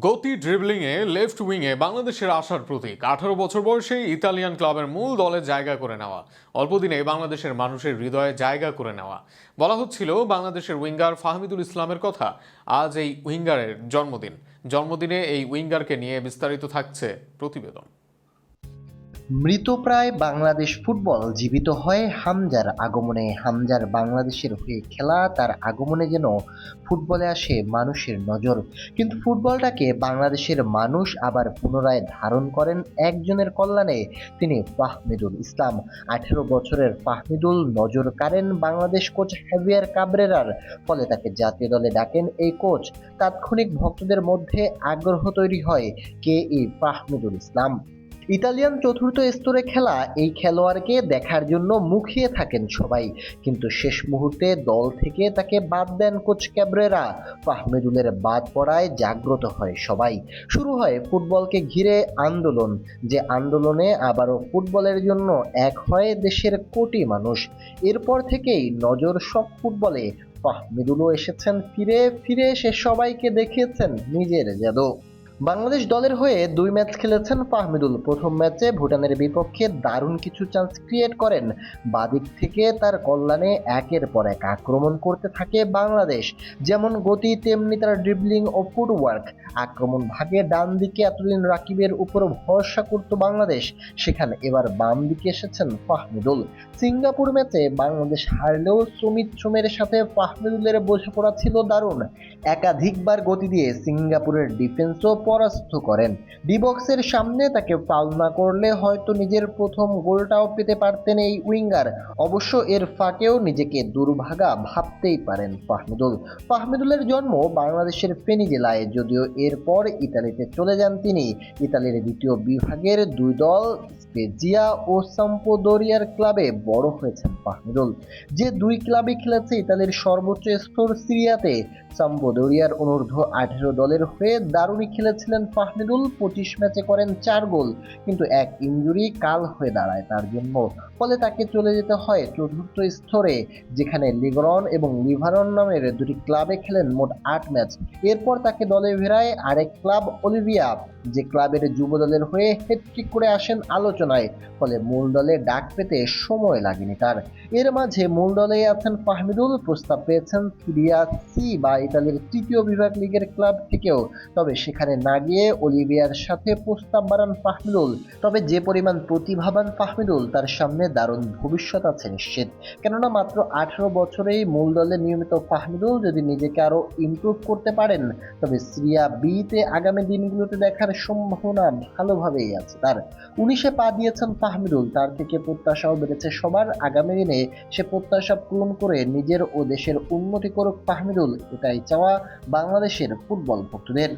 গতি ড্রিবলিংয়ে লেফট উইংয়ে বাংলাদেশের আশার প্রতীক 18 বছর বয়সে ইতালিয়ান ক্লাবের মূল দলে জায়গা করে নেওয়া, অল্পদিনে বাংলাদেশের মানুষের হৃদয়ে জায়গা করে নেওয়া। বলা হচ্ছিল বাংলাদেশের উইঙ্গার ফাহমিদুল ইসলামের কথা। আজ এই উইঙ্গারের জন্মদিনে এই উইঙ্গারকে নিয়ে বিস্তারিত থাকছে প্রতিবেদন। মৃতপ্রায় বাংলাদেশ ফুটবল জীবিত হয় হামজার আগমনে। হামজার বাংলাদেশের হয়ে খেলা, তার আগমনে যেন ফুটবলে আসে মানুষের নজর। কিন্তু ফুটবলটাকে বাংলাদেশের মানুষ আবার পুনরায় ধারণ করেন একজনের কল্যাণে, তিনি ফাহমিদুল ইসলাম। 18 বছরের ফাহমিদুল নজর কাড়েন বাংলাদেশ কোচ হাভিয়ার কাবরেরার, ফলে তাকে জাতীয় দলে ডাকেন এই কোচ। তাৎক্ষণিক ভক্তদের মধ্যে আগ্রহ তৈরি হয়, কে এই ফাহমিদুল ইসলাম। ইতালিয়ান চতুর্থ স্তরে খেলা এই খেলোয়াড়কে দেখার জন্য মুখিয়ে থাকেন সবাই, কিন্তু শেষ মুহূর্তে দল থেকে তাকে বাদ দেন কোচ ক্যাবরেরা। ফাহমিদুলের বাদ পড়ায় জাগ্রত হয় সবাই। শুরু হয় ফুটবলকে ঘিরে আন্দোলন, যে আন্দোলনে আবারও ফুটবলের জন্য এক হয় দেশের কোটি মানুষ। এরপর থেকেই নজর সব ফুটবলে। ফাহমিদুলও এসেছেন ফিরে এসে সবাইকে দেখিয়েছেন নিজের জাদু। বাংলাদেশ দলের হয়ে 2 ম্যাচ খেলেছেন ফাহমিদুল। প্রথম ম্যাচে ভুটানের বিপক্ষে দারুণ কিছু চান্স ক্রিয়েট করেন। বাদিক থেকে তার কল্যাণে একের পর এক আক্রমণ করতে থাকে বাংলাদেশ। যেমন গতি, তেমনি তার ড্রিবলিং ও ফুটওয়ার্ক। আক্রমণ ভাগে ডান দিকে এতদিন রাকিবের উপর ভরসা করত বাংলাদেশ, সেখানে এবার বাম দিকে এসেছেন ফাহমিদুল। সিঙ্গাপুর ম্যাচে বাংলাদেশ হারলেও সুমিত সোমের সাথে ফাহমিদুলের বোঝাপড়া ছিল দারুণ। একাধিকবার গতি দিয়ে সিঙ্গাপুরের ডিফেন্সও পরাস্ত করেন। ডিবক্সের সামনে তাকে ফাউল না করলে হয়তো নিজের প্রথম গোলটাও পেতে পারতেন এই উইঙ্গার। অবশ্য এর ফাঁকেও নিজেকে দুর্ভাগা ভাবতেই পারেন ফাহমিদুলের জন্ম বাংলাদেশের ফেনী জেলায়, যদিও এরপর ইতালিতে চলে যান তিনি। ইতালির দ্বিতীয় বিভাগের 2 দল স্পেজিয়া ও সাম্পদোরিয়ার ক্লাবে বড় হয়েছেন ফাহমিদুল, যে 2 ক্লাবে খেলেছে ইতালির সর্বোচ্চ স্তর সিরিয়াতে। সাম্পদোরিয়ার অনূর্ধ্ব 18 দলের হয়ে দারুণই খেলেছিলেন ফাহমিদুল। 25 ম্যাচে করেন 4 গোল, কিন্তু এক ইনজুরি কাল হয়ে দাঁড়ায় তার জন্য। ফলে তাকে চলে যেতে হয় চতুর্থ স্তরে, যেখানে লিগরন এবং লিভারন নামের 2টি ক্লাবে খেলেন মোট 8 ম্যাচ। এরপর তাকে দলে ফেরায় আরেক ক্লাব অলিভিয়া, যে ক্লাবের যুব দলের হয়ে হ্যাটট্রিক করে আসেন আলোচনায়। ফলে মূল দলে ডাক পেতে সময় লাগেনি তার। এর মাঝে মূল দলে আছেন ফাহমিদুল। প্রস্তাব পেয়েছেন সিরিয়া সি বা ইতালির 3য় বিভাগ লিগের ক্লাব থেকেও, তবে সেখানে না গিয়ে অলিভিয়ার সাথে প্রস্তাব বাড়ান ফাহমিদুল। তবে যে পরিমাণ প্রতিভাবান ফাহমিদুল, তার সামনে দারুণ ভবিষ্যৎ আছে নিশ্চিত। কেননা মাত্র 18 বছরেই মূল দলে নিয়মিত ফাহমিদুল যদি নিজেকে আরো ইমপ্রুভ করতে পারেন, তবে সিরিয়া বিতে আগামী দিনগুলোতে দেখার সম্ভাবনা ভালোভাবেই আছে তার। 19-এ পা দিয়েছেন ফাহমিদুল, তার থেকে প্রত্যাশাও বেড়েছে সবার। আগামী দিনে সে প্রত্যাশা পূরণ করে নিজের ও দেশের উন্নতি করুক ফাহমিদুল, এটাই চাওয়া বাংলাদেশের ফুটবল ভক্তদের।